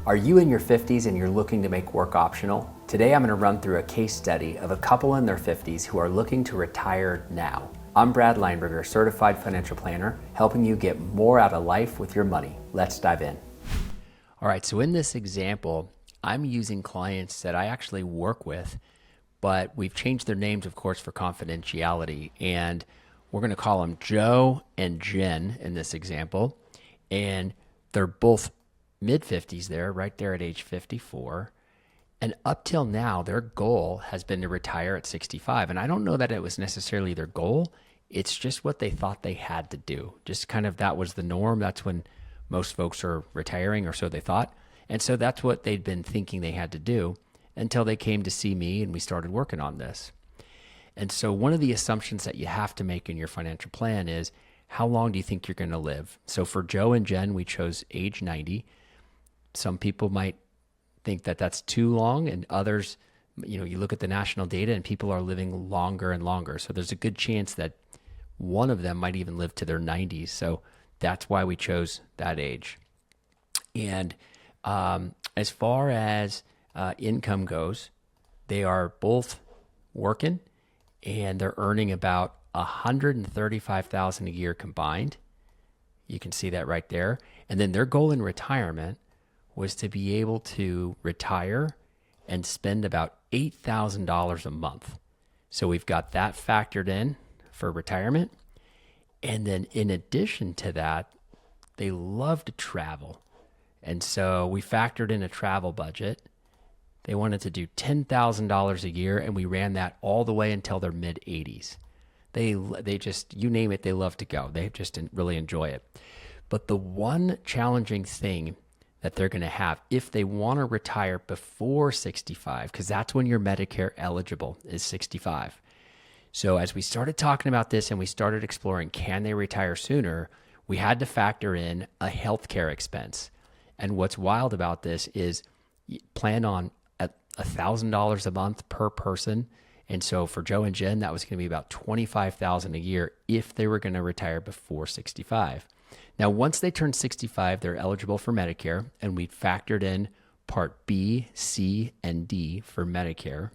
Are you in your 50s and you're looking to make work optional? Today I'm going to run through a case study of a couple in their 50s who are looking to retire now. I'm Brad Lineberger, certified financial planner, helping you get more out of life with your money. Let's dive in. All right, so in this example, I'm using clients that I actually work with, but we've changed their names, of course, for confidentiality. And we're going to call them Joe and Jen in this example. And they're both mid-50s there, right there at age 54. And up till now, their goal has been to retire at 65. And I don't know that it was necessarily their goal. It's just what they thought they had to do. Just kind of that was the norm. That's when most folks are retiring, or so they thought. And so that's what they'd been thinking they had to do until they came to see me and we started working on this. And so one of the assumptions that you have to make in your financial plan is, how long do you think you're going to live? So for Joe and Jen, we chose age 90. Some people might think that that's too long, and others, you look at the national data and people are living longer and longer. So there's a good chance that one of them might even live to their 90s. So that's why we chose that age. And as far as income goes, they are both working and they're earning about $135,000 a year combined. You can see that right there. And then their goal in retirement was to be able to retire and spend about $8,000 a month. So we've got that factored in for retirement. And then in addition to that, they love to travel. And so we factored in a travel budget. They wanted to do $10,000 a year, and we ran that all the way until their mid-80s. They just, you name it, they love to go. They just really enjoy it. But the one challenging thing that they're going to have if they want to retire before 65, because that's when you're Medicare eligible, is 65. So as we started talking about this and we started exploring, can they retire sooner, we had to factor in a healthcare expense. And what's wild about this is plan on $1,000 a month per person. And so for Joe and Jen, that was going to be about $25,000 a year if they were going to retire before 65. Now, once they turn 65, they're eligible for Medicare, and we factored in Part B, C, and D for Medicare,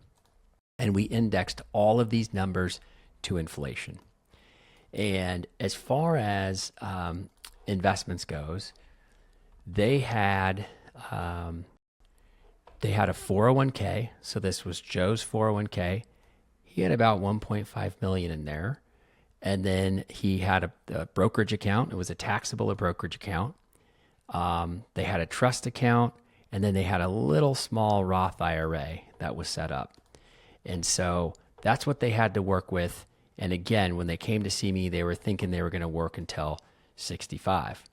and we indexed all of these numbers to inflation. And as far as investments goes, they had a 401k. So this was Joe's 401k. He had about 1.5 million in there. And then he had a brokerage account. It was a taxable brokerage account. They had a trust account, and then they had a little small Roth IRA that was set up. And so that's what they had to work with. And again, when they came to see me, they were thinking they were going to work until 65.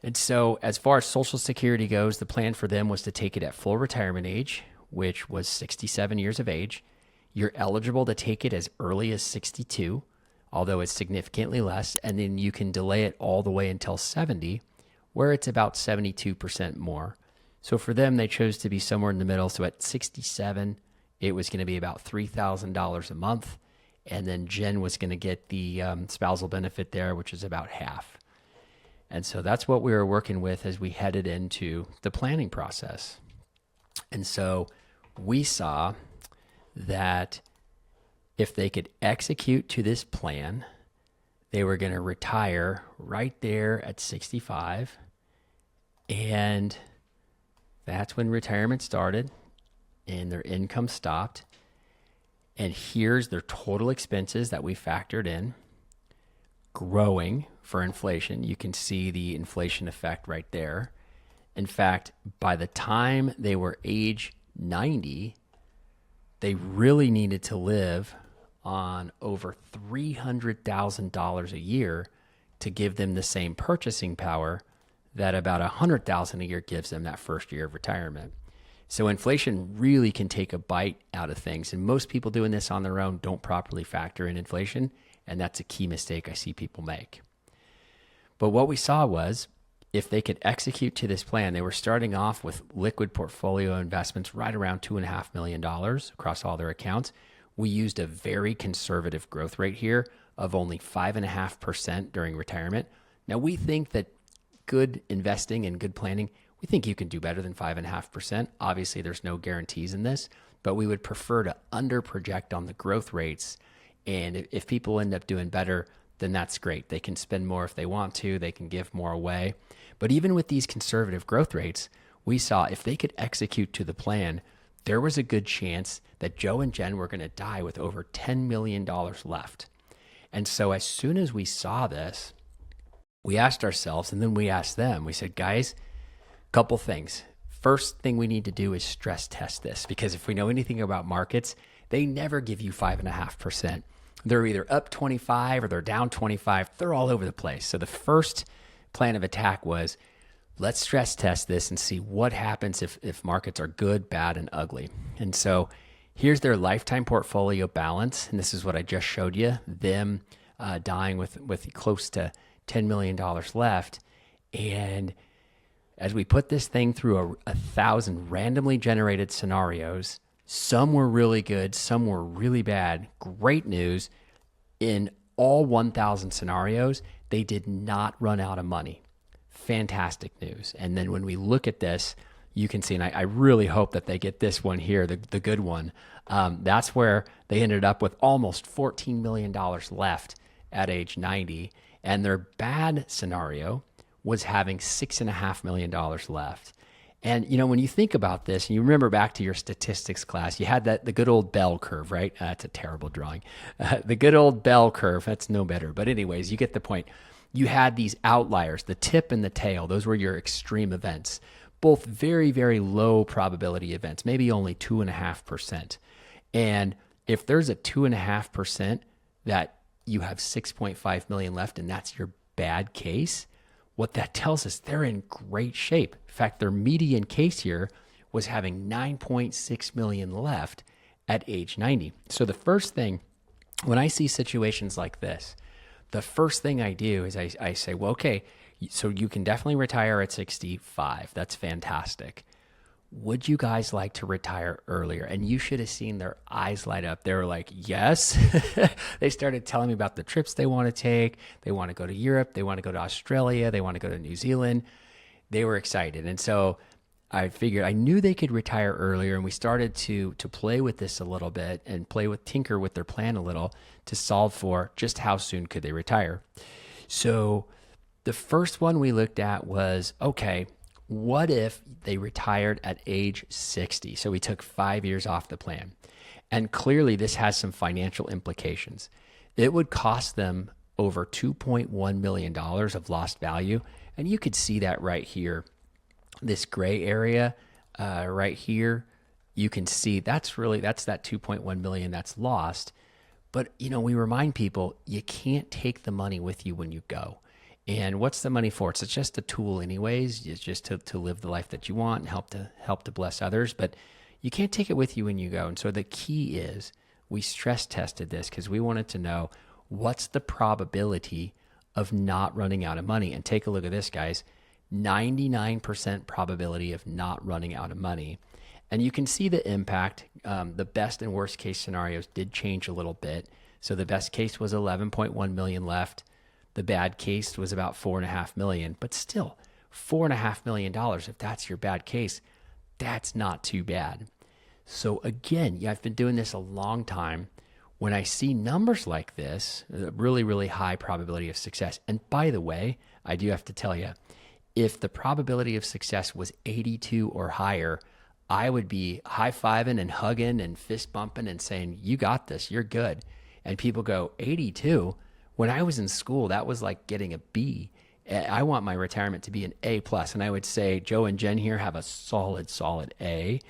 And so as far as Social Security goes, the plan for them was to take it at full retirement age, which was 67 years of age. You're eligible to take it as early as 62. Although it's significantly less, and then you can delay it all the way until 70, where it's about 72% more. So for them, they chose to be somewhere in the middle. So at 67, it was going to be about $3,000 a month, and then Jen was going to get the spousal benefit there, which is about half. And so that's what we were working with as we headed into the planning process. And so we saw that if they could execute to this plan, they were going to retire right there at 65. And that's when retirement started and their income stopped. And here's their total expenses that we factored in, growing for inflation. You can see the inflation effect right there. In fact, by the time they were age 90, they really needed to live on over $300,000 a year to give them the same purchasing power that about $100,000 a year gives them that first year of retirement. So inflation really can take a bite out of things. And most people doing this on their own don't properly factor in inflation. And that's a key mistake I see people make. But what we saw was, if they could execute to this plan, they were starting off with liquid portfolio investments right around $2.5 million across all their accounts. We used a very conservative growth rate here of only 5.5% during retirement. Now, we think that good investing and good planning, We think you can do better than 5.5%. Obviously, there's no guarantees in this, but we would prefer to under project on the growth rates. And if people end up doing better, then that's great. They can spend more if they want to, they can give more away. But even with these conservative growth rates, we saw if they could execute to the plan, there was a good chance that Joe and Jen were going to die with over $10 million left. And so as soon as we saw this, we asked ourselves, and then we asked them, we said, guys, couple things. First thing we need to do is stress test this, because if we know anything about markets, they never give you 5.5%. They're either up 25 or they're down 25. They're all over the place. So the first plan of attack was, let's stress test this and see what happens if markets are good, bad, and ugly. And so here's their lifetime portfolio balance. And this is what I just showed you, them dying with close to $10 million left. And as we put this thing through 1,000 randomly generated scenarios, some were really good, some were really bad. Great news, in all 1,000 scenarios, they did not run out of money. Fantastic news. And then when we look at this, you can see, and I really hope that they get this one here, the good one. That's where they ended up with almost $14 million left at age 90. And their bad scenario was having $6.5 million left. And, you know, when you think about this, and you remember back to your statistics class, you had the good old bell curve, right? That's a terrible drawing. The good old bell curve, that's no better. But anyways, you get the point. You had these outliers, the tip and the tail. Those were your extreme events, both very, very low probability events, maybe only 2.5%. And if there's a 2.5% that you have 6.5 million left, and that's your bad case, what that tells us, they're in great shape. In fact, their median case here was having 9.6 million left at age 90. So the first thing, when I see situations like this, the first thing I do is I say, well, okay, so you can definitely retire at 65. That's fantastic. Would you guys like to retire earlier? And you should have seen their eyes light up. They were like, yes. They started telling me about the trips they want to take. They want to go to Europe. They want to go to Australia. They want to go to New Zealand. They were excited. And so I figured, I knew they could retire earlier. And we started to play with this a little bit and tinker with their plan a little to solve for just how soon could they retire. So the first one we looked at was, okay, what if they retired at age 60? So we took 5 years off the plan. And clearly this has some financial implications. It would cost them over $2.1 million of lost value. And you could see that right here, this gray area right here. You can see that's that 2.1 million that's lost. But, you know, we remind people, you can't take the money with you when you go. And what's the money for? It's just a tool anyways. It's just to live the life that you want and help to bless others. But you can't take it with you when you go. And so the key is we stress tested this because we wanted to know what's the probability of not running out of money. And take a look at this, guys. 99% probability of not running out of money. And you can see the impact. The best and worst case scenarios did change a little bit. So the best case was 11.1 million left. The bad case was about 4.5 million, but still $4.5 million. If that's your bad case, that's not too bad. So again, yeah, I've been doing this a long time. When I see numbers like this, really, really high probability of success. And by the way, I do have to tell you, if the probability of success was 82 or higher, I would be high-fiving and hugging and fist bumping and saying, you got this, you're good. And people go, 82? When I was in school, that was like getting a B. I want my retirement to be an A+. And I would say, Joe and Jen here have a solid A.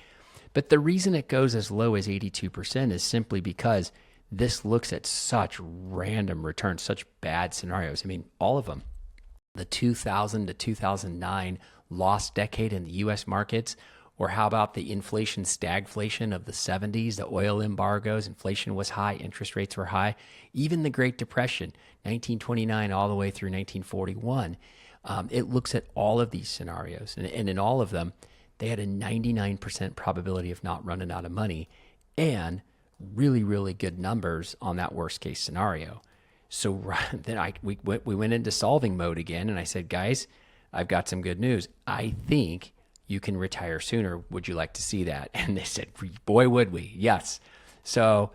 But the reason it goes as low as 82% is simply because this looks at such random returns, such bad scenarios. I mean, all of them. The 2000 to 2009 lost decade in the U.S. markets, or how about the inflation stagflation of the 70s, the oil embargoes, inflation was high, interest rates were high. Even the Great Depression, 1929 all the way through 1941. It looks at all of these scenarios. And in all of them, they had a 99% probability of not running out of money and really, really good numbers on that worst case scenario. So then we went into solving mode again. And I said, guys, I've got some good news. I think you can retire sooner. Would you like to see that? And they said, boy, would we. Yes. So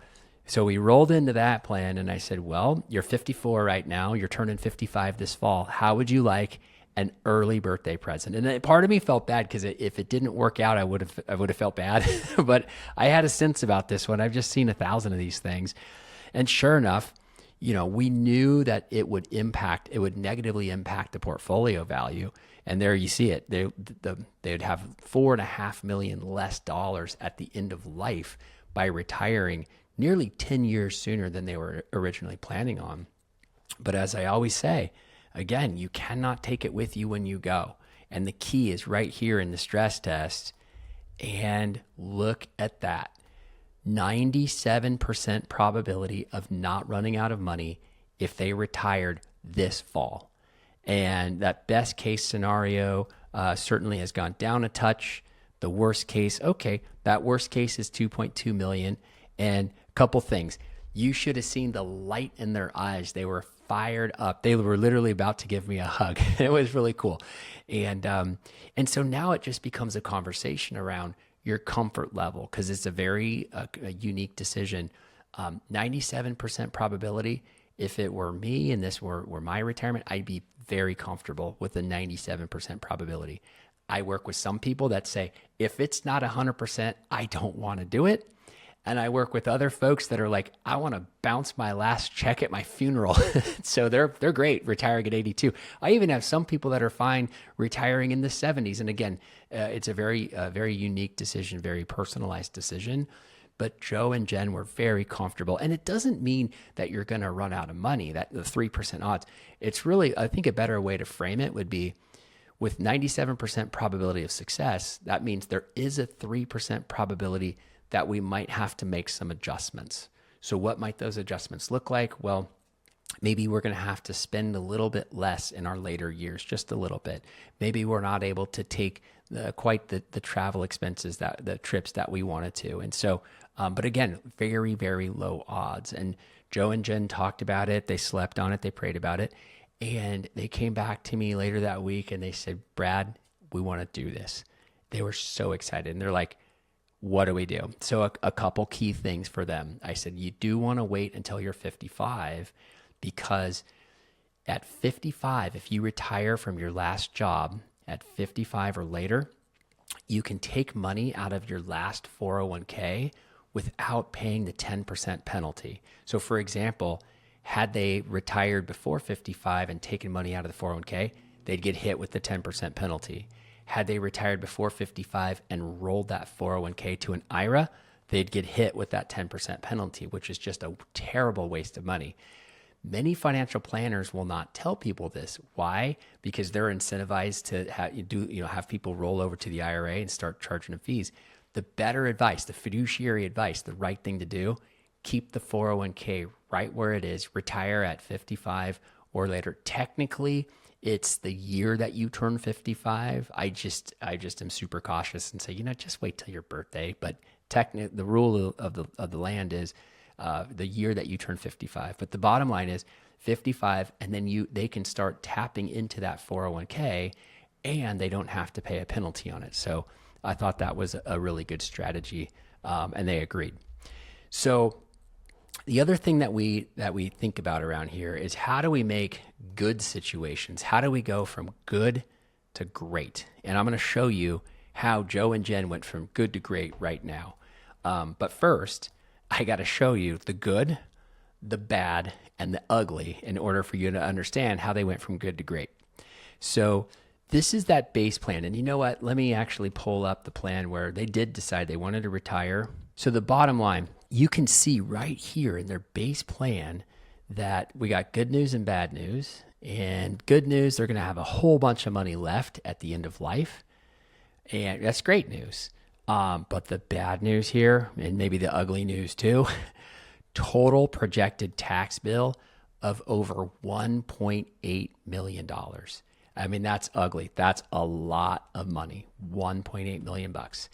we rolled into that plan, and I said, well, you're 54 right now. You're turning 55 this fall. How would you like an early birthday present? And part of me felt bad because if it didn't work out, I would have felt bad. But I had a sense about this one. I've just seen 1,000 of these things. And sure enough, we knew that it would negatively impact the portfolio value. And there you see it. They'd have $4.5 million less dollars at the end of life by retiring nearly 10 years sooner than they were originally planning on. But as I always say, again, you cannot take it with you when you go. And the key is right here in the stress test. And look at that. 97% probability of not running out of money if they retired this fall. And that best case scenario certainly has gone down a touch. The worst case, okay, that worst case is 2.2 million. And a couple things. You should have seen the light in their eyes. They were fired up. They were literally about to give me a hug. It was really cool. And so now it just becomes a conversation around your comfort level, because it's a very a unique decision. 97% probability. If it were me and this were my retirement, I'd be very comfortable with a 97% probability. I work with some people that say, if it's not 100%, I don't want to do it. And I work with other folks that are like, I want to bounce my last check at my funeral. So they're great retiring at 82. I even have some people that are fine retiring in the 70s. And again, it's a very unique decision, very personalized decision. But Joe and Jen were very comfortable. And it doesn't mean that you're going to run out of money, that the 3% odds. It's really, I think a better way to frame it would be, with 97% probability of success, that means there is a 3% probability that we might have to make some adjustments. So what might those adjustments look like? Well, maybe we're going to have to spend a little bit less in our later years, just a little bit. Maybe we're not able to take quite the travel expenses, the trips that we wanted to. And so, but again, very, very low odds. And Joe and Jen talked about it. They slept on it. They prayed about it. And they came back to me later that week and they said, Brad, we want to do this. They were so excited. And they're like, what do we do? So a couple key things for them. I said, you do want to wait until you're 55, because at 55, if you retire from your last job at 55 or later, you can take money out of your last 401k without paying the 10% penalty. So for example, had they retired before 55 and taken money out of the 401k, they'd get hit with the 10% penalty. Had they retired before 55 and rolled that 401k to an IRA, they'd get hit with that 10% penalty, which is just a terrible waste of money. Many financial planners will not tell people this. Why? Because they're incentivized to have people roll over to the IRA and start charging them fees. The better advice, the fiduciary advice, the right thing to do, keep the 401k right where it is, retire at 55 or later. Technically, it's the year that you turn 55. I just am super cautious and say, just wait till your birthday. But technically, the rule of the land is the year that you turn 55. But the bottom line is 55, and then they can start tapping into that 401k, and they don't have to pay a penalty on it. So I thought that was a really good strategy, and they agreed. So the other thing that we think about around here is, how do we make good situations? How do we go from good to great? And I'm going to show you how Joe and Jen went from good to great right now. But first, I got to show you the good, the bad, and the ugly in order for you to understand how they went from good to great. So this is that base plan. And you know what? Let me actually pull up the plan where they did decide they wanted to retire. So the bottom line, you can see right here in their base plan that we got good news and bad news. And good news, they're going to have a whole bunch of money left at the end of life. And that's great news. But the bad news here, and maybe the ugly news too, total projected tax bill of over $1.8 million. I mean, that's ugly. That's a lot of money, 1.8 million bucks.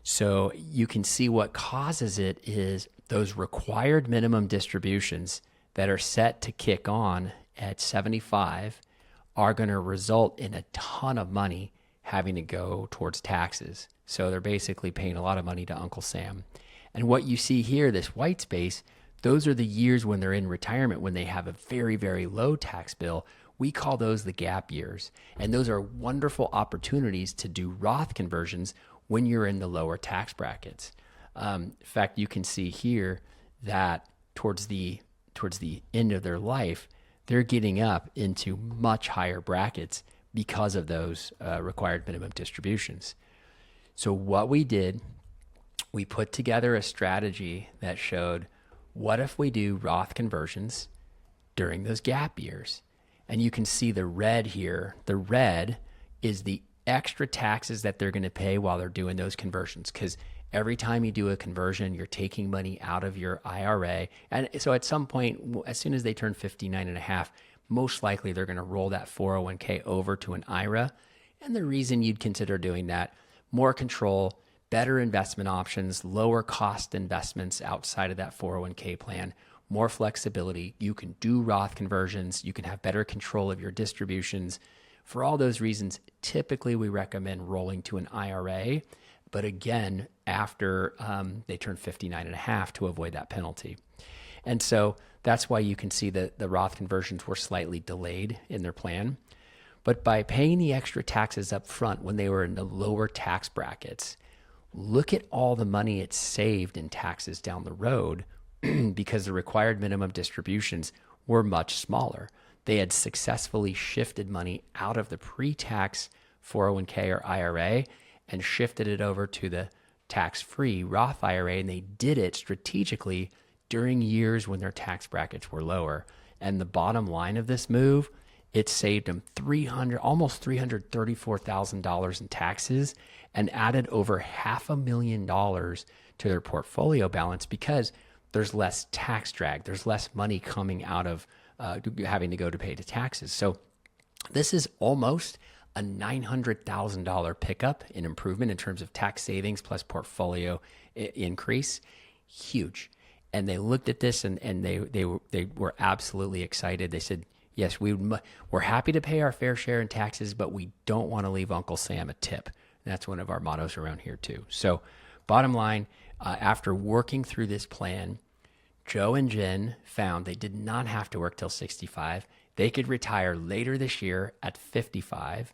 So you can see what causes it is those required minimum distributions that are set to kick on at 75 are going to result in a ton of money having to go towards taxes. So they're basically paying a lot of money to Uncle Sam. And what you see here, this white space, those are the years when they're in retirement, when they have a very, very low tax bill. We call those the gap years. And those are wonderful opportunities to do Roth conversions when you're in the lower tax brackets. In fact, you can see here that towards the end of their life, they're getting up into much higher brackets because of those required minimum distributions. So what we did, we put together a strategy that showed, what if we do Roth conversions during those gap years? And you can see the red here. The red is the extra taxes that they're going to pay while they're doing those conversions, because every time you do a conversion, you're taking money out of your IRA. And so at some point, as soon as they turn 59 and a half, most likely they're going to roll that 401k over to an IRA. And the reason you'd consider doing that, more control, better investment options, lower cost investments outside of that 401k plan, more flexibility. You can do Roth conversions. You can have better control of your distributions. For all those reasons, typically we recommend rolling to an IRA, but again, after they turn 59 and a half to avoid that penalty. And so that's why you can see that the Roth conversions were slightly delayed in their plan. But by paying the extra taxes up front when they were in the lower tax brackets, look at all the money it's saved in taxes down the road because the required minimum distributions were much smaller. They had successfully shifted money out of the pre-tax 401k or IRA and shifted it over to the tax-free Roth IRA, and they did it strategically during years when their tax brackets were lower. And the bottom line of this move, it saved them almost $334,000 in taxes and added over $500,000 to their portfolio balance because there's less tax drag. There's less money coming out of having to go to pay the taxes. So this is almost a $900,000 pickup in improvement in terms of tax savings plus portfolio increase. Huge. And they looked at this and they were absolutely excited. They said, yes, we're happy to pay our fair share in taxes, but we don't want to leave Uncle Sam a tip. And that's one of our mottos around here too. So bottom line, after working through this plan, Joe and Jen found they did not have to work till 65. They could retire later this year at 55,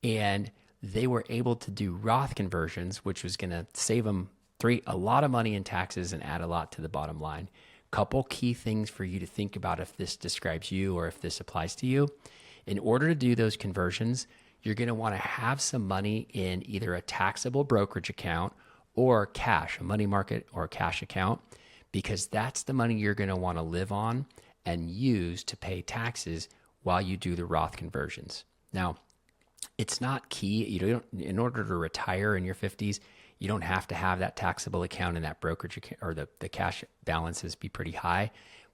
and they were able to do Roth conversions, which was going to save them a lot of money in taxes and add a lot to the bottom line. Couple key things for you to think about if this describes you or if this applies to you. In order to do those conversions, you're going to want to have some money in either a taxable brokerage account or cash, a money market or a cash account, because that's the money you're going to want to live on and use to pay taxes while you do the Roth conversions. Now, it's not key. In order to retire in your 50s, you don't have to have that taxable account and that brokerage account or the cash balances be pretty high.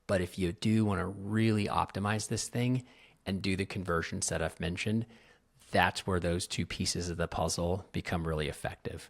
But if you do want to really optimize this thing and do the conversions that I've mentioned, that's where those two pieces of the puzzle become really effective.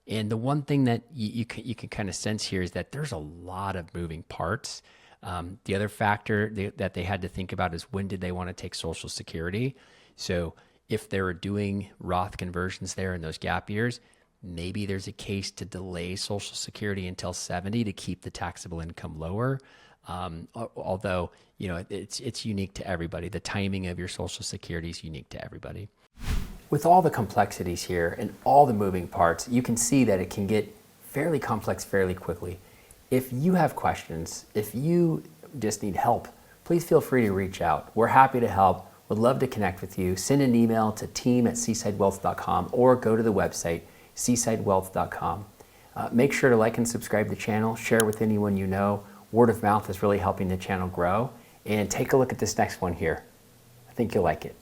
And the one thing that you can kind of sense here is that there's a lot of moving parts. The other factor that they had to think about is when did they want to take Social Security? So if they were doing Roth conversions there in those gap years, maybe there's a case to delay Social Security until 70 to keep the taxable income lower. Although, it's unique to everybody. The timing of your Social Security is unique to everybody. With all the complexities here and all the moving parts, you can see that it can get fairly complex fairly quickly. If you have questions, if you just need help, please feel free to reach out. We're happy to help. Would love to connect with you. Send an email to team@seasidewealth.com or go to the website, seasidewealth.com. Make sure to like and subscribe the channel, share with anyone you know. Word of mouth is really helping the channel grow. And take a look at this next one here. I think you'll like it.